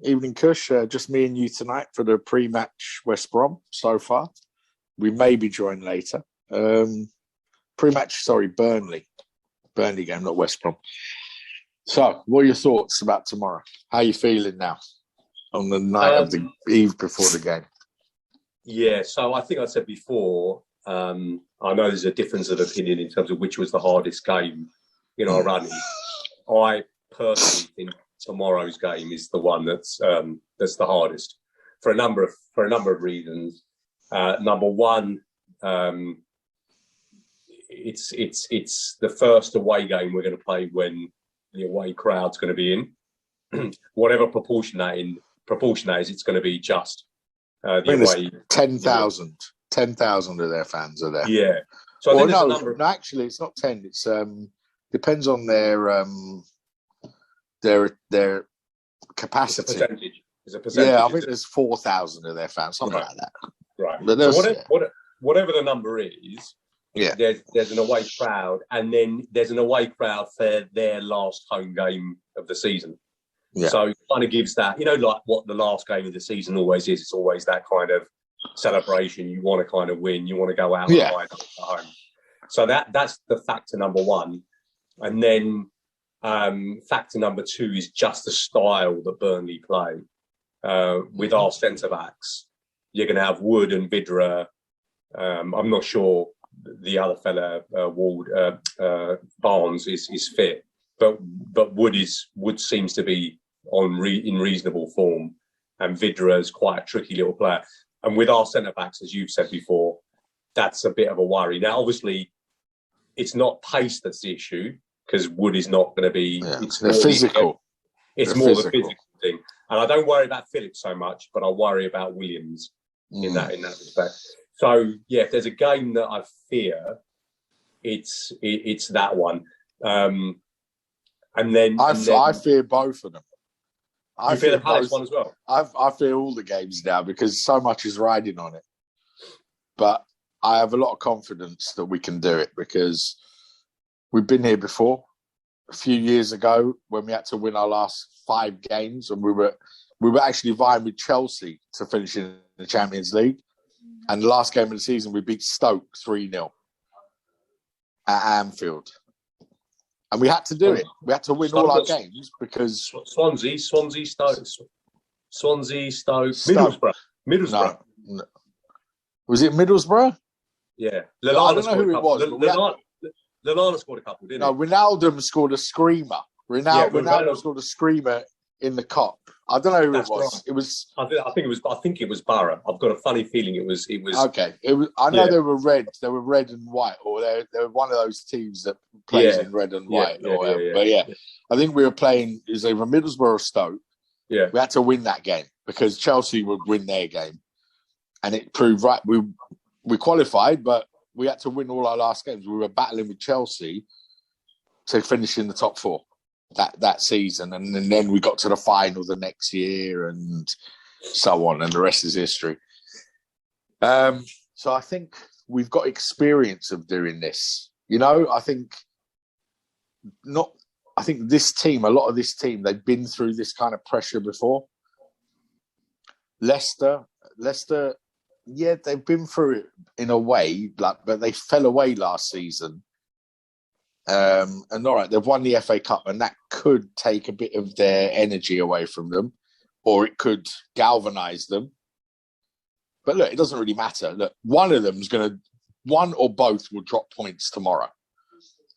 Evening, Kush. Just me and you tonight for the pre-match West Brom so far. We may be joined later. Pre-match, Burnley. Burnley game, not West Brom. So, what are your thoughts about tomorrow? How are you feeling now on the night of the eve before the game? Yeah, so I think I said before, I know there's a difference of opinion in terms of which was the hardest game in our running. I personally think tomorrow's game is the one that's the hardest for a number of reasons. Number one, it's the first away game we're going to play when the away crowd's going to be in. Whatever proportion that is, it's going to be just the away. 10,000 of their fans are there. Yeah. So I think no, actually, it's not 10. It's depends on their capacity. There's a percentage. Yeah, I think there's 4,000 of their fans, something like that. Right. So whatever the number is, there's an away crowd, and then there's an away crowd for their last home game of the season. Yeah. So it kind of gives that, like what the last game of the season always is. It's always that kind of celebration. You want to kind of win. You want to go out and win at home. So that's the factor number one. And then factor number two is just the style that Burnley play. With our centre-backs, you're going to have Wood and Vidra. I'm not sure the other fella, Barnes, is fit. But Wood seems to be in reasonable form, and Vidra is quite a tricky little player. And with our centre backs, as you've said before, that's a bit of a worry. Now, obviously, it's not pace that's the issue because Wood is not going to be. Yeah, it's more physical. It's more the physical thing, and I don't worry about Phillips so much, but I worry about Williams in that respect. So yeah, if there's a game that I fear, it's that one. And then I fear both of them. I fear the Palace one as well. I fear all the games now because so much is riding on it. But I have a lot of confidence that we can do it because we've been here before. A few years ago, when we had to win our last 5 games, and we were actually vying with Chelsea to finish in the Champions League. And the last game of the season, we beat Stoke 3-0 at Anfield. And we had to do it. We had to win all our games because... Swansea, Stoke. Middlesbrough. No. Was it Middlesbrough? Yeah. I don't know who it was. Lallana scored a couple, didn't he? No, Ronaldo scored a screamer. Ronaldo scored a screamer in the cup. I don't know who it was. Right. It was. I think it was Borough. I've got a funny feeling it was. Okay. It was. I know they were red. They were red and white, or they were one of those teams that plays in red and white. But I think we were playing. It was either Middlesbrough or Stoke. Yeah, we had to win that game because Chelsea would win their game, and it proved right. We qualified, but we had to win all our last games. We were battling with Chelsea to finish in the top 4. That season, and then we got to the final the next year, and so on, and the rest is history. So I think we've got experience of doing this. I think this team, a lot of this team, they've been through this kind of pressure before. Leicester, yeah, they've been through it in a way, but they fell away last season. And all right, they've won the FA Cup, and that could take a bit of their energy away from them, or it could galvanise them. But look, it doesn't really matter. Look, one or both will drop points tomorrow.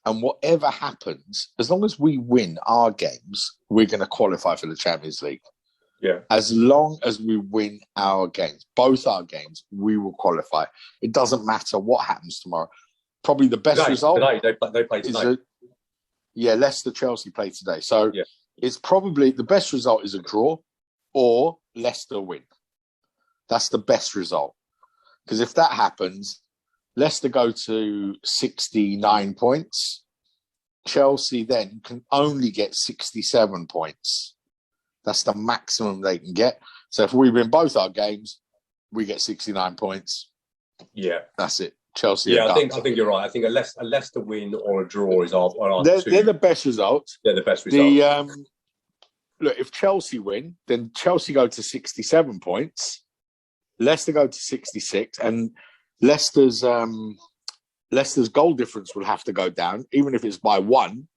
And whatever happens, as long as we win our games, we're going to qualify for the Champions League. Yeah. As long as we win our games, both our games, we will qualify. It doesn't matter what happens tomorrow. Probably the best result. Today, they play today. Leicester Chelsea play today. So it's probably the best result is a draw or Leicester win. That's the best result. Because if that happens, Leicester go to 69 points. Chelsea then can only get 67 points. That's the maximum they can get. So if we win both our games, we get 69 points. Yeah. That's it. Chelsea. Yeah, I think you're right. I think a Leicester win or a draw is our they're the best result. They're the best result. look, if Chelsea win, then Chelsea go to 67 points, Leicester go to 66, and Leicester's goal difference will have to go down, even if it's by 1.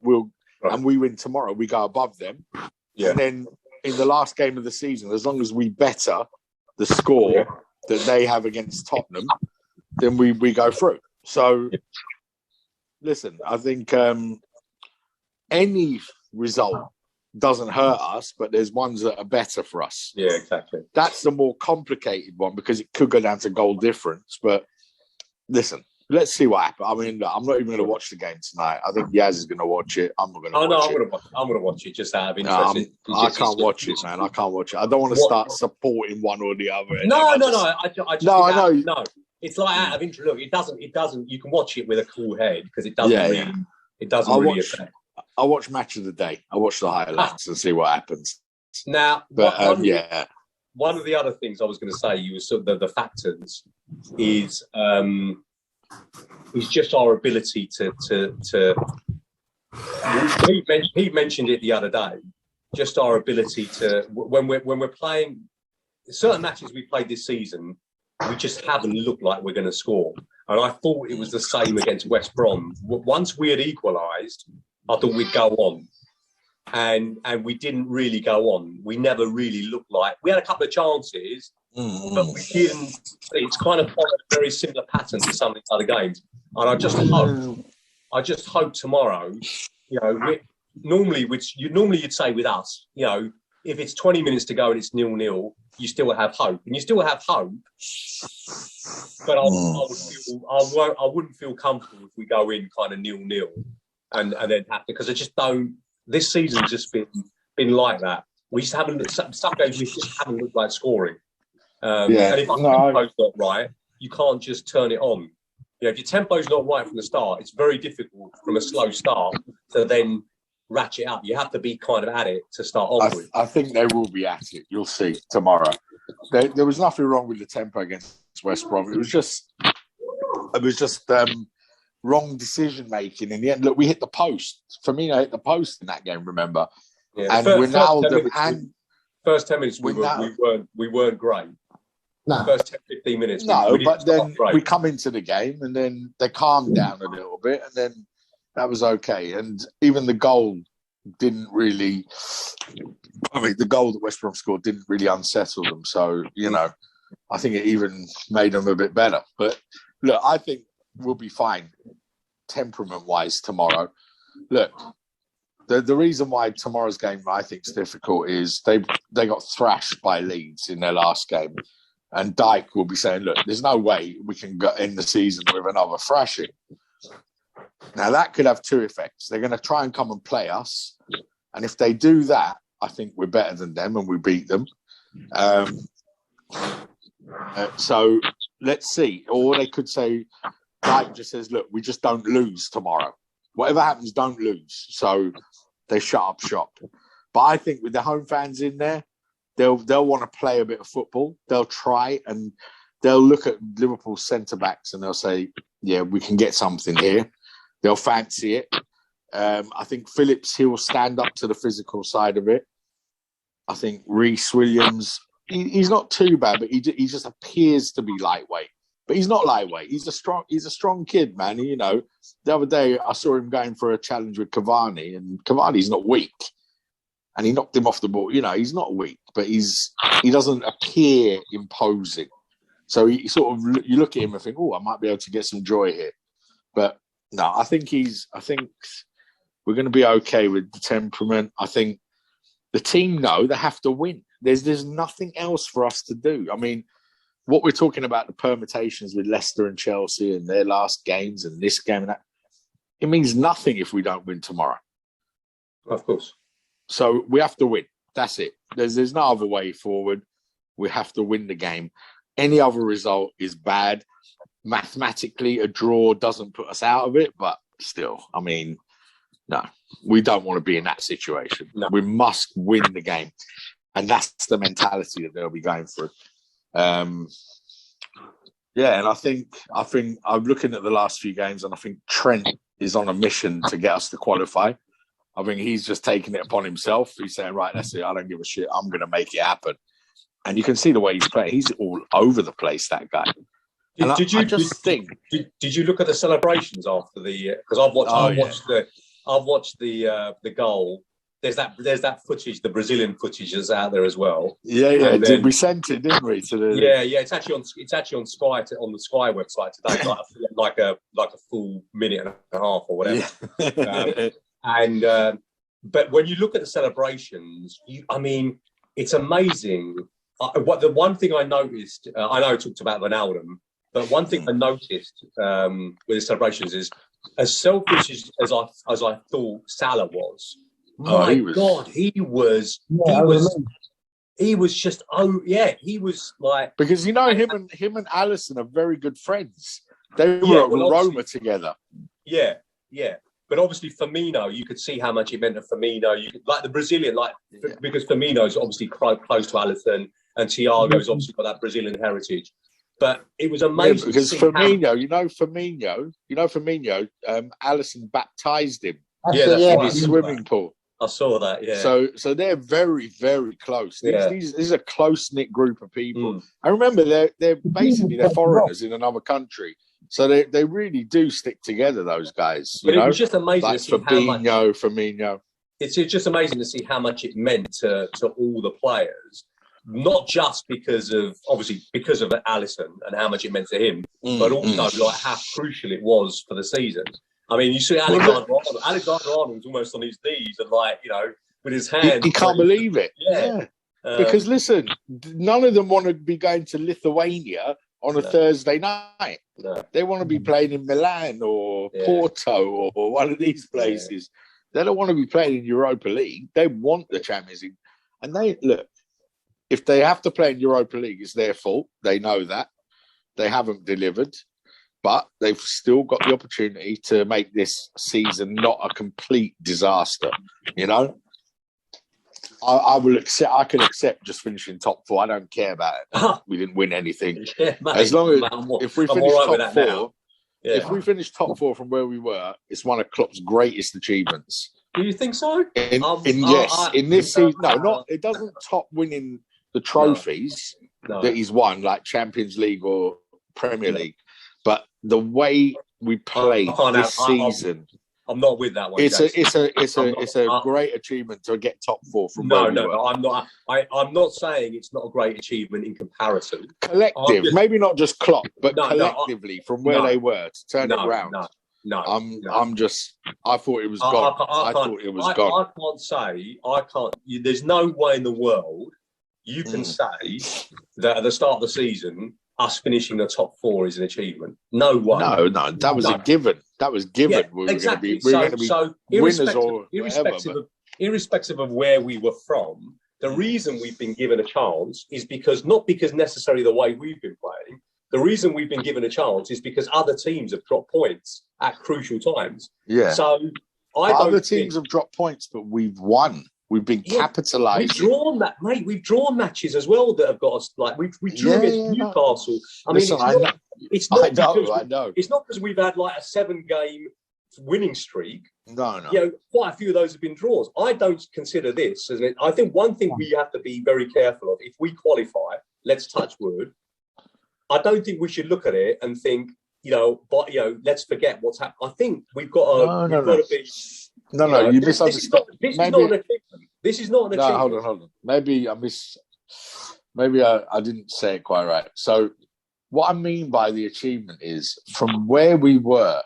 And we win tomorrow, we go above them. Yeah. And then in the last game of the season, as long as we better the score that they have against Tottenham, then we go through. So, listen, I think any result doesn't hurt us, but there's ones that are better for us. Yeah, exactly. That's the more complicated one because it could go down to goal difference. But listen, let's see what happens. I mean, look, I'm not even going to watch the game tonight. I think Yaz is going to watch it. I'm not going to watch it. I'm going to watch it just out of interest. I can't watch it, man. I can't watch it. I don't want to start supporting one or the other. No. I know. It's like out of interest. Look, it doesn't. You can watch it with a cool head because it doesn't really. It doesn't really affect. I watch match of the day. I watch the highlights and see what happens. Now, one of the other things I was going to say, you were sort of the factors is just our ability to he mentioned it the other day. Just our ability to when we're playing certain matches we played this season, we just haven't looked like we're going to score. And I thought it was the same against West Brom. Once we had equalised, I thought we'd go on. And we didn't really go on. We never really looked like... We had a couple of chances, but we didn't... It's kind of followed a very similar pattern to some of the other games. And I just hope tomorrow, normally you'd say with us, if it's 20 minutes to go and it's 0-0, you still have hope. And you still have hope, but I wouldn't feel comfortable if we go in kind of 0-0 and then have to, because I just don't. This season's just been like that. We just haven't. Some games we just haven't looked like scoring. And if our tempo's not right, you can't just turn it on. If your tempo's not right from the start, it's very difficult from a slow start to then ratchet up. You have to be kind of at it to start off with. I think they will be at it. You'll see tomorrow. There was nothing wrong with the tempo against West Brom. It was just wrong decision making in the end. Look, we hit the post. Firmino hit the post in that game. Remember, and first 10 minutes we weren't great. No. First 10-15 minutes. But then we come into the game and then they calmed down a little bit, and then that was okay. And even the goal didn't really. I mean, the goal that West Brom scored didn't really unsettle them. So I think it even made them a bit better. But look, I think we'll be fine, temperament-wise, tomorrow. Look, the reason why tomorrow's game I think is difficult is they got thrashed by Leeds in their last game, and Dyke will be saying, "Look, there's no way we can end the season with another thrashing." Now that could have two effects. They're going to try and come and play us, and if they do that, I think we're better than them and we beat them. So let's see. Or they could say, Dyke just says, look, we just don't lose tomorrow. Whatever happens, don't lose. So they shut up shop. But I think with the home fans in there, they'll want to play a bit of football. They'll try and they'll look at Liverpool's centre-backs and they'll say, yeah, we can get something here. They'll fancy it. I think Phillips, he'll stand up to the physical side of it. I think Reece Williams, he's not too bad, but he just appears to be lightweight. But he's not lightweight. He's a strong kid, man. The other day I saw him going for a challenge with Cavani, and Cavani's not weak, and he knocked him off the ball. He's not weak, but he doesn't appear imposing. So you look at him and think, oh, I might be able to get some joy here. But no, I think we're going to be okay with the temperament. I think the team know they have to win. There's nothing else for us to do. I mean, what we're talking about, the permutations with Leicester and Chelsea and their last games and this game and that, it means nothing if we don't win tomorrow. Of course. So we have to win. That's it. There's no other way forward. We have to win the game. Any other result is bad. Mathematically, a draw doesn't put us out of it, but still, I mean, no, we don't want to be in that situation. No. We must win the game. And that's the mentality that they'll be going through. And I think I'm looking at the last few games, and I think Trent is on a mission to get us to qualify. I think he's just taking it upon himself. He's saying, right, that's it. I don't give a shit. I'm going to make it happen. And you can see the way he's playing. He's all over the place, that guy. Did you look at the celebrations after the? Because I've watched the goal. There's that footage, the Brazilian footage is out there as well. Yeah. We sent it, didn't we? Yeah. It's actually on Sky on the Sky website today, like a full minute and a half or whatever. Yeah. But when you look at the celebrations, it's amazing. The one thing I noticed, I know I talked about Ronaldo, but one thing I noticed with the celebrations is, as selfish as I thought Salah was. He was like, because him and Alisson are very good friends. They were at Roma together. Yeah. But obviously Firmino, you could see how much it meant to Firmino. You could, like the Brazilian, because Firmino's obviously quite close to Alisson, and Thiago's obviously got that Brazilian heritage. But it was amazing because Firmino, Alisson baptized him in his swimming pool. I saw that, yeah. So they're very, very close. These is a close-knit group of people. I remember they're foreigners in another country. So they really do stick together, those guys. But it was just amazing to see Firmino. It's just amazing to see how much it meant to all the players. Not just because of Alisson and how much it meant to him, but also like how crucial it was for the season. I mean, you see Alexander-Arnold's almost on his knees and with his hands. He can't believe it. Yeah. Because listen, none of them want to be going to Lithuania on a Thursday night. No. They want to be playing in Milan or Porto or one of these places. They don't want to be playing in Europa League. They want the Champions League. And if they have to play in Europa League, it's their fault. They know that. They haven't delivered. But they've still got the opportunity to make this season not a complete disaster. I will accept. I can accept just finishing top 4. I don't care about it. We didn't win anything. As long as if we finish top 4, if we finish top 4 from where we were, it's one of Klopp's greatest achievements. Do you think so? In this season, it doesn't top winning the trophies that he's won, like Champions League or Premier League. But the way we played this season, I'm not with that one. It's a great achievement to get top 4 from where we were. No, I'm not. I'm not saying it's not a great achievement in comparison. Collective, maybe not just Klopp, but collectively from where they were to turn it around. I thought it was gone. I thought it was gone. There's no way in the world you can say that at the start of the season, us finishing the top 4 is an achievement. No way. No, that was a given. That was given. Yeah, exactly. We were going to be winners or irrespective of where we were from, the reason we've been given a chance is not because necessarily the way we've been playing. The reason we've been given a chance is because other teams have dropped points at crucial times. Yeah. So other teams have dropped points, but we've won. We've been capitalising. We've drawn that, mate. We've drawn matches as well that have got us. Like we drew against Newcastle. I mean, it's not because we've had like a 7-game winning streak. No. Quite a few of those have been draws. I don't consider this as I think one thing we have to be very careful of. If we qualify, let's touch wood. I don't think we should look at it and think, let's forget what's happened. I think we've got to be. No, you misunderstood. This is not an achievement. This is not an achievement. No, hold on. Maybe I didn't say it quite right. So what I mean by the achievement is from where we were,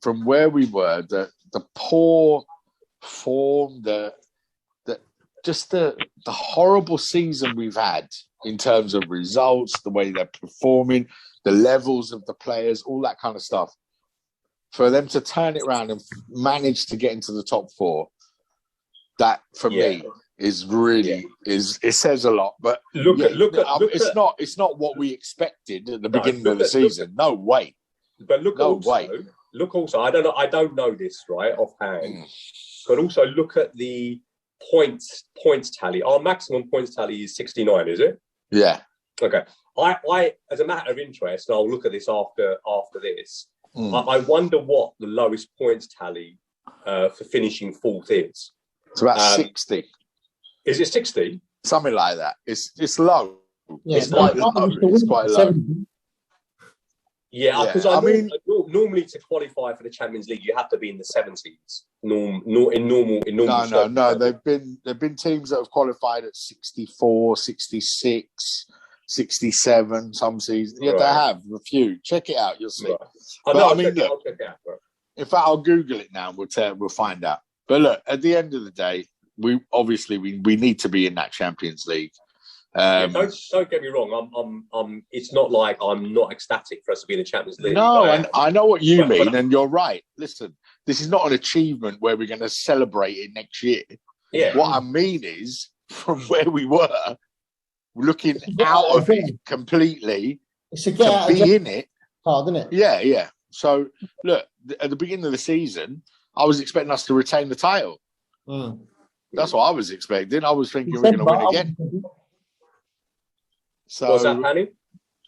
the poor form, the horrible season we've had in terms of results, the way they're performing, the levels of the players, all that kind of stuff. For them to turn it around and manage to get into the top 4, that for me is really it says a lot. But it's not what we expected at the beginning of the season. No way. But look also. I don't know this right offhand, but also look at the points tally. Our maximum points tally is 69. Is it? Yeah. Okay. I as a matter of interest, and I'll look at this after this. I wonder what the lowest points tally for finishing fourth is. It's about 60. Is it 60? Something like that. It's low. Yeah, it's quite low. It's quite low. Yeah, because normally to qualify for the Champions League, you have to be in the 70s. In normal. No. There've been teams that have qualified at 64, 66, 67 some seasons. Yeah, right. They have a few. Check it out, you'll see. Right. I'll check it out. Right. In fact, I'll Google it now. We'll find out. But look, at the end of the day, we need to be in that Champions League. Don't get me wrong. I'm. It's not like I'm not ecstatic for us to be in the Champions League. No, and I know what you mean, and you're right. Listen, this is not an achievement where we're going to celebrate it next year. Yeah. What I mean is, from where we were, looking out of it completely to be in it. Hard, isn't it? Yeah. So look, at the beginning of the season, I was expecting us to retain the title. Mm. That's what I was expecting. I was thinking we're going to win again. So, what's that, Danny?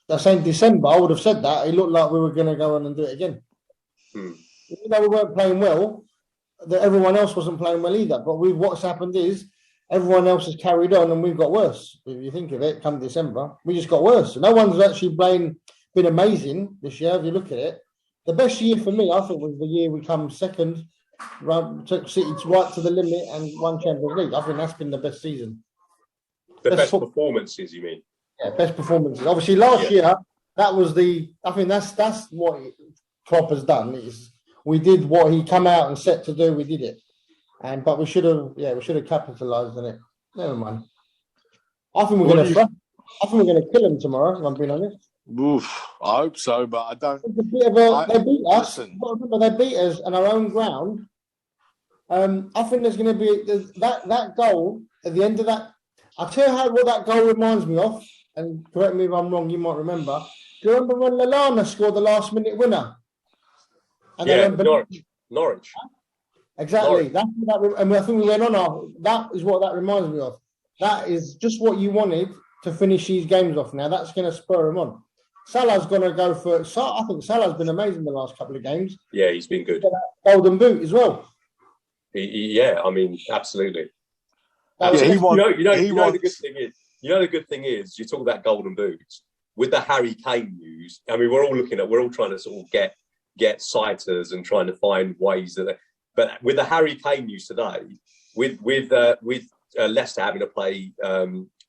That's in December. I would have said that. It looked like we were going to go on and do it again. Even though we weren't playing well, everyone else wasn't playing well either. But what's happened is everyone else has carried on and we've got worse. If you think of it, come December, we just got worse. No one's actually been amazing this year. If you look at it, the best year for me, I think, was the year we come second, took City right to the limit and won Champions League. I think that's been the best season. The best performances, you mean? Yeah, best performances. Obviously, last year that was I think that's what Klopp has done. Is we did what he come out and set to do. We did it, but we should have capitalised on it. Never mind. I think we're going to kill him tomorrow. If I'm being honest. Oof, I hope so, but I don't. It's a bit of they beat us. Remember, they beat us on our own ground. I think there's going to be that goal at the end of that. I'll tell you what that goal reminds me of. And correct me if I'm wrong, you might remember. Do you remember when Lallana scored the last-minute winner? And Norwich. Exactly. Norwich. And I think we went on. That is what that reminds me of. That is just what you wanted to finish these games off. Now that's going to spur him on. Salah's going to go for. I think Salah's been amazing the last couple of games. Yeah, he's been good. Golden boot as well. Yeah, I mean, absolutely. The good thing is. The good thing is, you talk about golden boots with the Harry Kane news. I mean, we're all trying to sort of get sighters and trying to find ways but with the Harry Kane news today, with Leicester having to play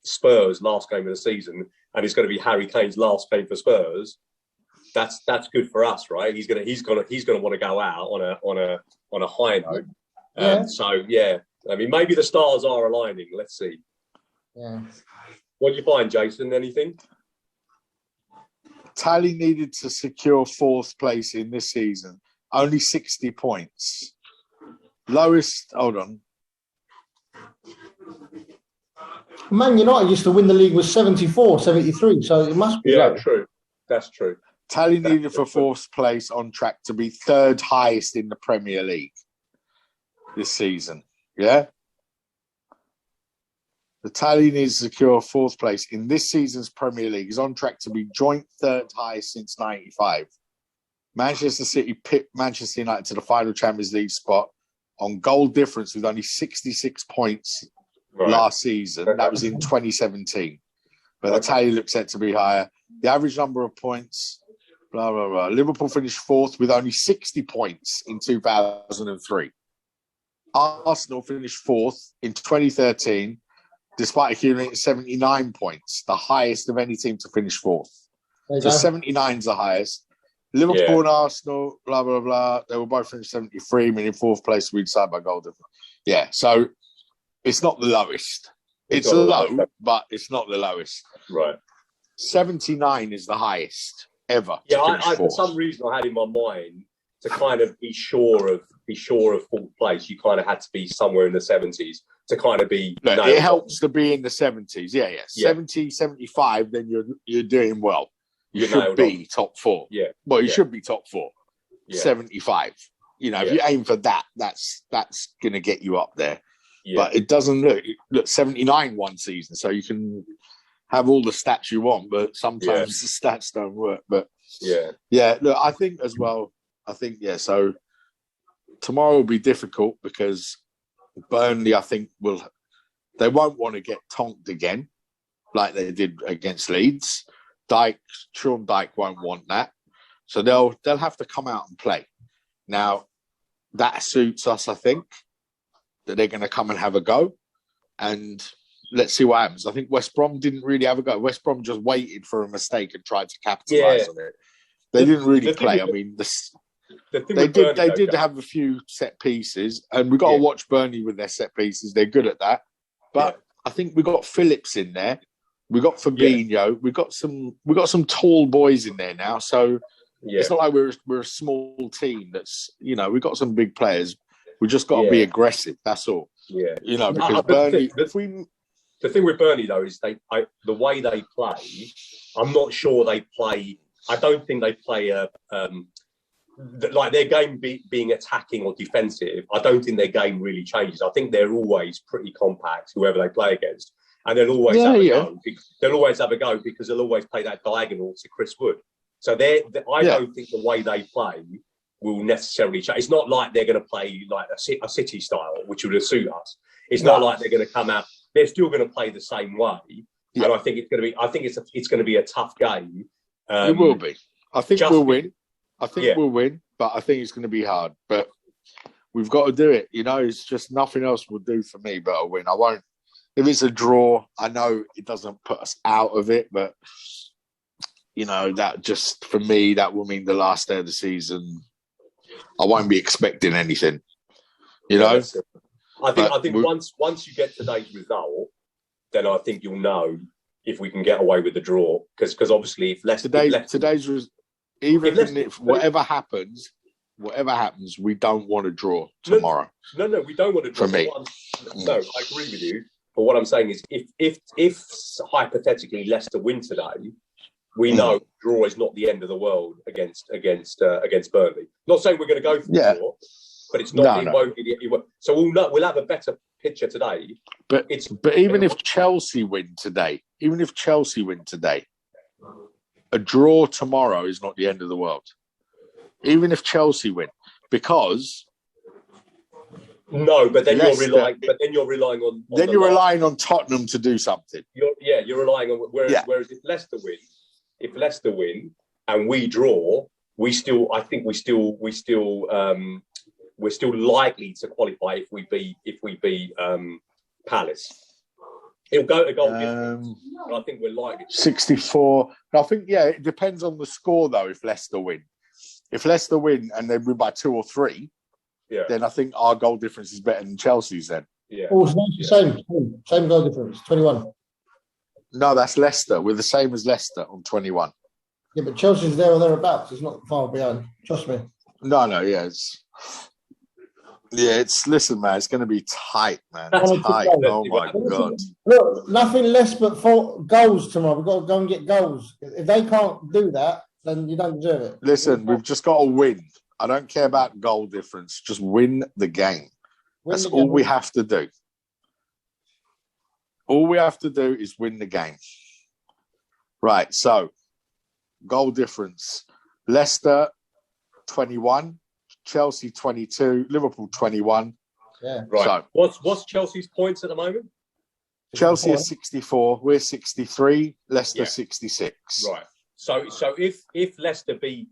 Spurs last game of the season, and it's going to be Harry Kane's last game for Spurs. That's good for us, right? He's gonna want to go out on a high note. So yeah, I mean, maybe the stars are aligning. Let's see. Yeah. What do you find, Jason? Anything? Tally needed to secure fourth place in this season. Only 60 points. Lowest, hold on. Man United used to win the league with 74, 73, so it must be. Yeah, true. That's true. Tally needed for fourth place, on track to be third highest in the Premier League this season. Yeah? The Tally needs to secure fourth place in this season's Premier League. Is on track to be joint third highest since '95. Manchester City pipped Manchester United to the final Champions League spot on goal difference with only 66 points last season. That was in 2017. But the Tally looks set to be higher. The average number of points, blah, blah, blah. Liverpool finished fourth with only 60 points in 2003. Arsenal finished fourth in 2013. Despite accumulating 79 points, the highest of any team to finish fourth. So 79 is the highest. Liverpool and Arsenal, blah, blah, blah. They were both finished 73, meaning fourth place, we decide by goal difference. Yeah, so it's not the lowest. It's low, but it's not the lowest. Right. 79 is the highest ever. Yeah, for some reason I had in my mind to kind of be sure of fourth place, you kind of had to be somewhere in the 70s. To kind of be... Look, it helps to be in the 70s. Yeah. 70, 75, then you're doing well. You should be top four. Yeah. Well, you should be top four. Yeah. 75. If you aim for that, that's going to get you up there. Yeah. But it doesn't look 79 one season, so you can have all the stats you want, but sometimes the stats don't work. But yeah. Look, I think as well, so tomorrow will be difficult because Burnley, I think, they won't want to get tonked again like they did against Leeds. Sean Dyche won't want that. So they'll have to come out and play. Now, that suits us, I think, that they're going to come and have a go. And let's see what happens. I think West Brom didn't really have a go. West Brom just waited for a mistake and tried to capitalise on it. They didn't really play. I mean, they did have a few set pieces, and we got to watch Burnley with their set pieces. They're good at that. But I think we got Phillips in there. We got Fabinho. Yeah. We got some tall boys in there now. So it's not like we're a small team. That's we got some big players. We just got to be aggressive. That's all. Yeah, because Burnley. The thing with Burnley though is the way they play. I'm not sure they play. I don't think they play like their game being attacking or defensive. I don't think their game really changes. I think they're always pretty compact, whoever they play against. And they'll always have a go. They'll always have a go because they'll always play that diagonal to Chris Wood. So I don't think the way they play will necessarily change. It's not like they're going to play like a City style, which would suit us. It's not like they're going to come out. They're still going to play the same way. Yeah. And I think it's going to be. I think it's going to be a tough game. It will be. I think we'll win. We'll win, but I think it's going to be hard. But we've got to do it. It's just nothing else will do for me but a win. I won't. If it's a draw, I know it doesn't put us out of it, but that just for me that will mean the last day of the season. I won't be expecting anything. I think once you get today's result, then I think you'll know if we can get away with the draw. Because obviously, if whatever happens, we don't want to draw tomorrow. No, we don't want to draw. For me, no, I agree with you. But what I'm saying is, if hypothetically Leicester win today, we know draw is not the end of the world against Burnley. Not saying we're going to go for the draw, but it's not. Won't be so we'll have a better picture today. But even if Chelsea win today, a draw tomorrow is not the end of the world. Even if Chelsea win, because. No, but then you're relying on. Then you're relying on Tottenham to do something. You're relying on. Whereas if Leicester win, and we draw, we're still likely to qualify if we beat Palace. It'll go to goal difference. I think we're likely 64. I think it depends on the score though. If Leicester win and they win by 2 or 3. Yeah. Then I think our goal difference is better than Chelsea's then. Yeah. Same goal difference, 21. No, that's Leicester. We're the same as Leicester on 21. Yeah, but Chelsea's there or thereabouts. It's not far behind. Trust me. No, listen, man, it's going to be tight, man. Tight. Oh, my God. Look, nothing less but 4 goals tomorrow. We've got to go and get goals. If they can't do that, then you don't deserve it. Listen, we've just got to win. I don't care about goal difference. Just win the game. That's all we have to do. All we have to do is win the game. Right, so goal difference. Leicester, 21. Chelsea, 22. Liverpool, 21. Yeah. Right. So, what's Chelsea's points at the moment? Chelsea is 64. We're 63. Leicester, 66. Right. So if Leicester beat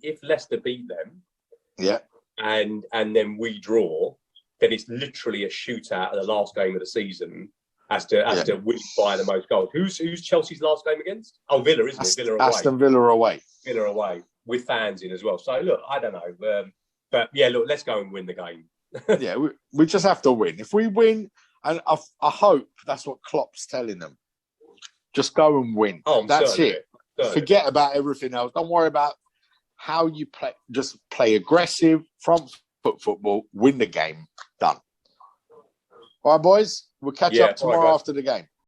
them, and then we draw, then it's literally a shootout at the last game of the season as to which by the most goals. Who's Chelsea's last game against? Oh, Villa, isn't it? Villa away. Aston Villa away. Villa away with fans in as well. So look, I don't know, but look, let's go and win the game. We just have to win. If we win, and I hope that's what Klopp's telling them. Just go and win. Oh, that's it. Forget about everything else. Don't worry about how you play. Just play aggressive, front foot football, win the game. Done. All right, boys. We'll catch up tomorrow after the game.